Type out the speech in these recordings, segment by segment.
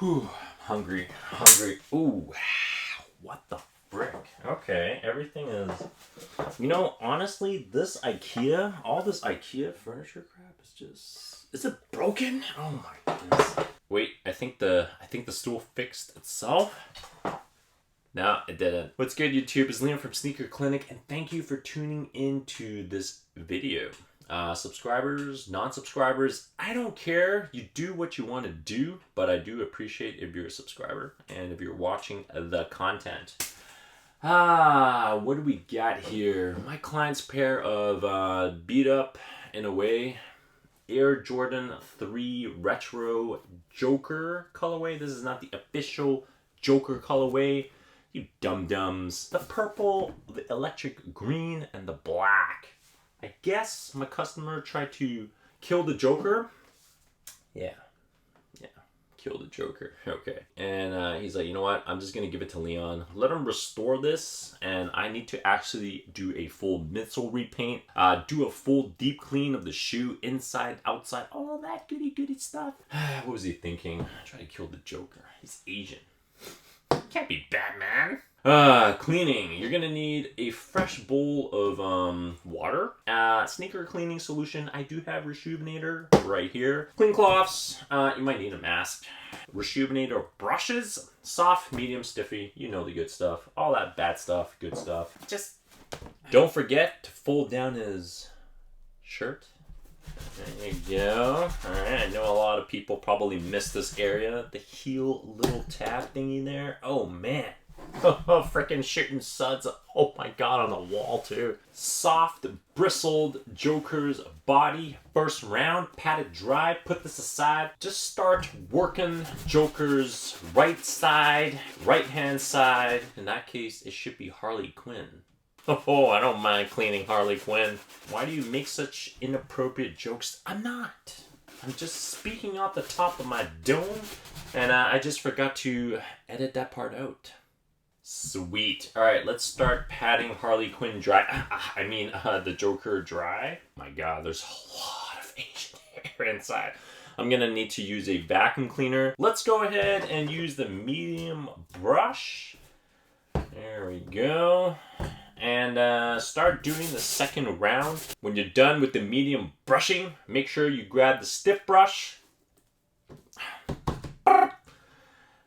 Whew, hungry. Ooh, what the frick? Okay, everything is... honestly, all this IKEA furniture crap is just... Is it broken? Oh my goodness. Wait, I think the stool fixed itself. No, it didn't. What's good, YouTube? It's Liam from Sneaker Clinic, and thank you for tuning into this video. Subscribers, non-subscribers, I don't care. You do what you want to do, but I do appreciate if you're a subscriber and if you're watching the content. What do we got here? My client's pair of beat up, in a way, Air Jordan 3 Retro Joker colorway. This is not the official Joker colorway. You dum-dums. The purple, the electric green, and the black. I guess my customer tried to kill the Joker. Yeah, kill the Joker. Okay. And he's like, you know what? I'm just going to give it to Leon. Let him restore this. And I need to actually do a full midsole repaint. Do a full deep clean of the shoe, inside, outside, all that goody stuff. What was he thinking? Try to kill the Joker. He's Asian. Can't be Batman. Cleaning. You're gonna need a fresh bowl of water. Sneaker cleaning solution. I do have Rejuvenator right here. Clean cloths. You might need a mask. Rejuvenator brushes. Soft, medium, stiffy. You know the good stuff. All that bad stuff, good stuff. Just don't forget to fold down his shirt. There you go. Alright, I know a lot of people probably missed this area. The heel little tab thingy there. Oh man. Oh, freaking shooting suds. Oh my god, on the wall too. Soft, bristled Joker's body. First round, pat it dry, put this aside. Just start working Joker's right side, right hand side. In that case, it should be Harley Quinn. Oh, I don't mind cleaning Harley Quinn. Why do you make such inappropriate jokes? I'm not. I'm just speaking off the top of my dome, and I just forgot to edit that part out. Sweet. All right, let's start patting Harley Quinn dry. The Joker dry. My God, there's a lot of Asian hair inside. I'm gonna need to use a vacuum cleaner. Let's go ahead and use the medium brush. There we go. And start doing the second round. When you're done with the medium brushing, make sure you grab the stiff brush.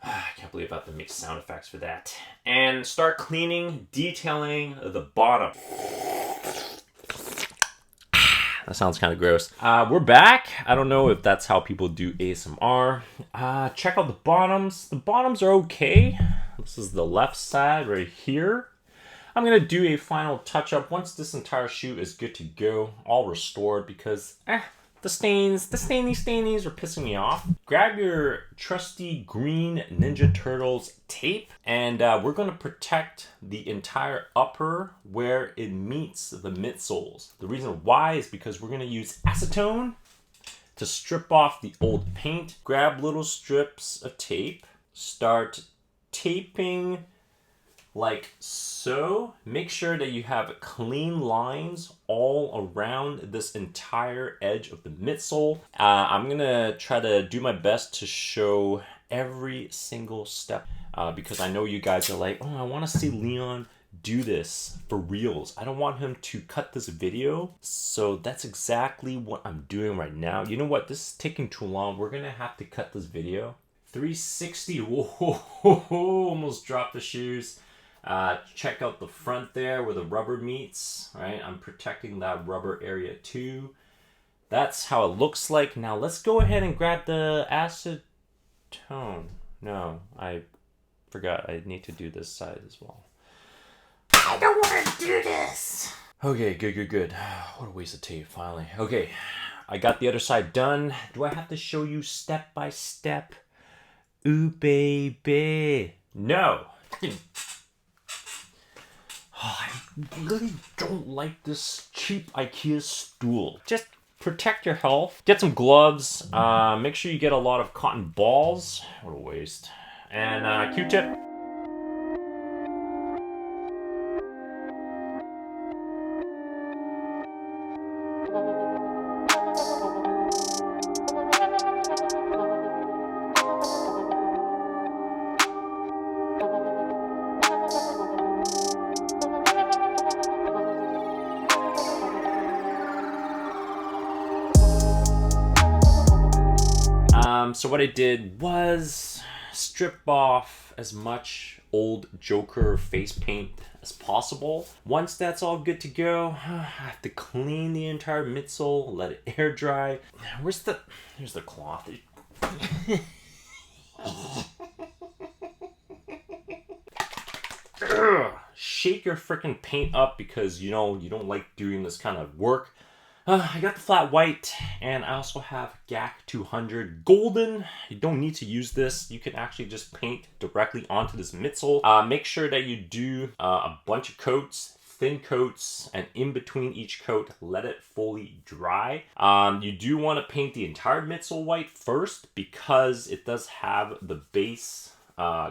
I can't believe I have to make sound effects for that. And start cleaning, detailing the bottom. That sounds kind of gross. We're back. I don't know if that's how people do ASMR. Check out the bottoms. The bottoms are okay. This is the left side right here. I'm going to do a final touch-up once this entire shoe is good to go, all restored, because the stainies are pissing me off. Grab your trusty green Ninja Turtles tape, and we're going to protect the entire upper where it meets the midsoles. The reason why is because we're going to use acetone to strip off the old paint. Grab little strips of tape, start taping like so. Make sure that you have clean lines all around this entire edge of the midsole. I'm gonna try to do my best to show every single step because I know you guys are like, oh, I want to see Leon do this for reals. I don't want him to cut this video. So that's exactly what I'm doing right now. You know what? This is taking too long. We're gonna have to cut this video. 360. Whoa, almost dropped the shoes. Check out the front there where the rubber meets, right? I'm protecting that rubber area too. That's how it looks like. Now let's go ahead and grab the acetone. No, I forgot. I need to do this side as well. I don't want to do this. Okay, good. What a waste of tape, finally. Okay, I got the other side done. Do I have to show you step by step? Ooh, baby. No. Oh, I really don't like this cheap IKEA stool. Just protect your health. Get some gloves. Make sure you get a lot of cotton balls. What a waste. And Q-tip. So what I did was strip off as much old Joker face paint as possible. Once that's all good to go, I have to clean the entire midsole, let it air dry. Here's the cloth. Shake your freaking paint up because you know you don't like doing this kind of work. I got the flat white, and I also have GAC 200 golden. You don't need to use this. You can actually just paint directly onto this midsole. Make sure that you do a bunch of coats, thin coats, and in between each coat, let it fully dry. You do want to paint the entire midsole white first because it does have the base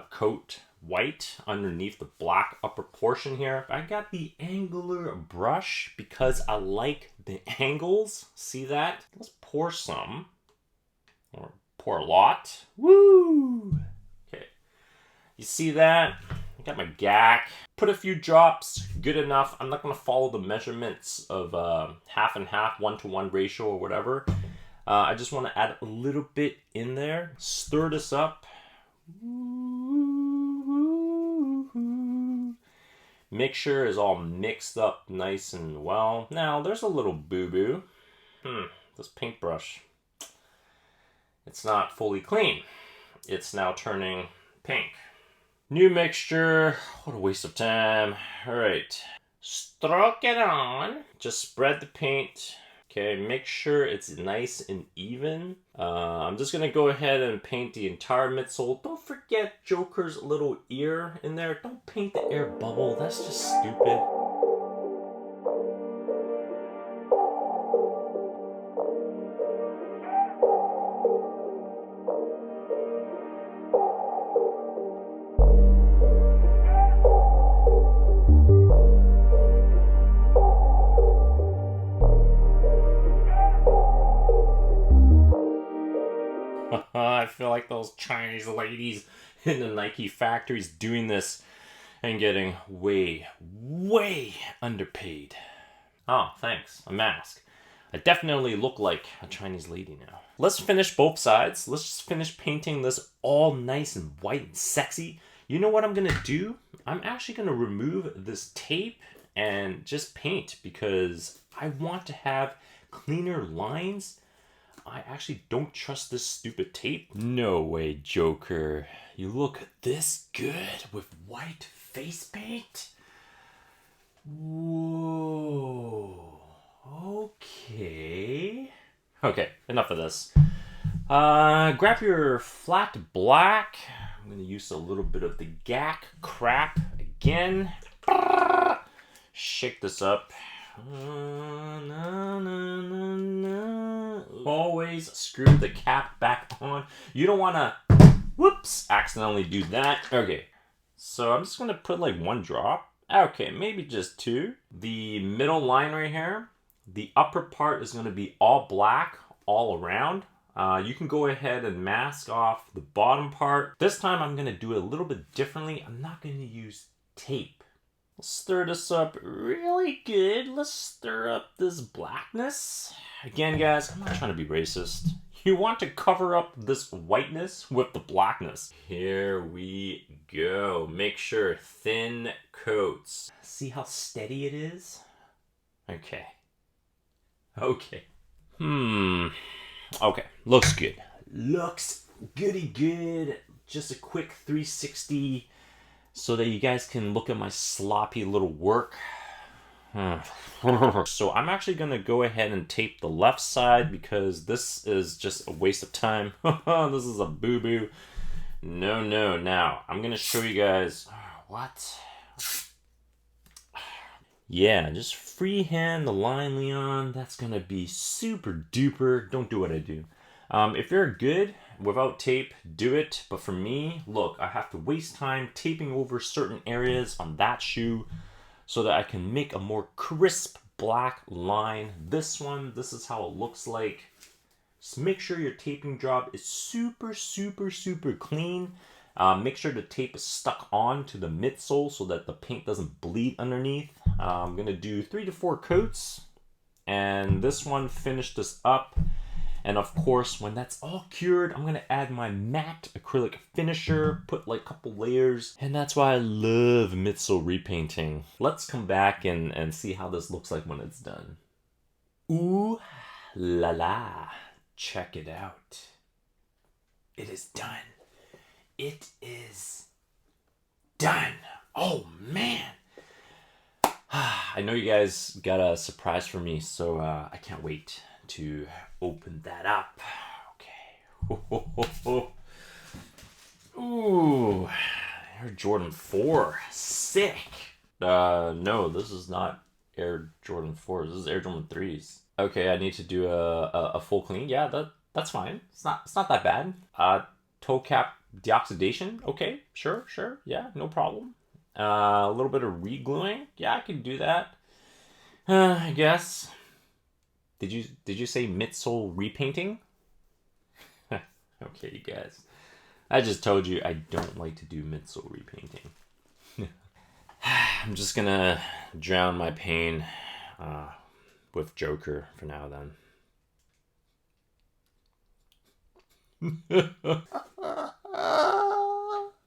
coat white underneath the black upper portion here. I got the angular brush because I like the angles. See that? Let's pour some, or pour a lot. Woo! Okay, you see that? I got my GAC. Put a few drops, good enough. I'm not gonna follow the measurements of half and half, 1-to-1 ratio or whatever. I just want to add a little bit in there. Stir this up. Make sure it's all mixed up nice and well. Now, there's a little boo-boo. This paintbrush, it's not fully clean. It's now turning pink. New mixture. What a waste of time. All right. Stroke it on. Just spread the paint. Okay, make sure it's nice and even. I'm just gonna go ahead and paint the entire midsole. Don't forget Joker's little ear in there. Don't paint the air bubble, that's just stupid. I feel like those Chinese ladies in the Nike factories doing this and getting way, way underpaid. Oh, thanks. A mask. I definitely look like a Chinese lady now. Let's finish both sides. Let's just finish painting this all nice and white and sexy. You know what I'm gonna do? I'm actually gonna remove this tape and just paint because I want to have cleaner lines. I actually don't trust this stupid tape. No way, Joker. You look this good with white face paint? Whoa. Okay. Okay, enough of this. Grab your flat black. I'm gonna use a little bit of the GAC crap again. Shake this up. Always screw the cap back on. You don't want to, whoops, accidentally do that. Okay, so I'm just going to put like 1 drop. Okay, maybe just 2. The middle line right here, the upper part is going to be all black all around. You can go ahead and mask off the bottom part. This time I'm going to do it a little bit differently. I'm not going to use tape. Let's stir this up really good. Let's stir up this blackness. Again, guys, I'm not trying to be racist. You want to cover up this whiteness with the blackness. Here we go. Make sure thin coats. See how steady it is? Okay. Okay. Okay, looks good. Looks goody good. Just a quick 360 so that you guys can look at my sloppy little work. So I'm actually going to go ahead and tape the left side because this is just a waste of time. This is a boo-boo. No. Now, I'm going to show you guys... What? Yeah, just freehand the line, Leon. That's going to be super duper. Don't do what I do. If you're good without tape, do it. But for me, look, I have to waste time taping over certain areas on that shoe so that I can make a more crisp black line. This one, this is how it looks like. Just make sure your taping job is super clean. Make sure the tape is stuck on to the midsole so that the paint doesn't bleed underneath. I'm gonna do 3 to 4 coats, and this one, finish this up. And of course, when that's all cured, I'm gonna add my matte acrylic finisher, put like a couple layers, and that's why I love midsole repainting. Let's come back and see how this looks like when it's done. Ooh la la, check it out. It is done. It is done. Oh man. I know you guys got a surprise for me, so I can't wait to open that up. Okay. Ooh, Air Jordan 4. Sick. No, this is not Air Jordan 4s. This is Air Jordan 3s. Okay, I need to do a full clean. Yeah, that's fine. It's not that bad. Toe cap deoxidation. Okay, sure. Yeah, no problem. A little bit of re-gluing. Yeah, I can do that. I guess. Did you say midsole repainting? Okay, you guys. I just told you I don't like to do midsole repainting. I'm just gonna drown my pain with Joker for now then.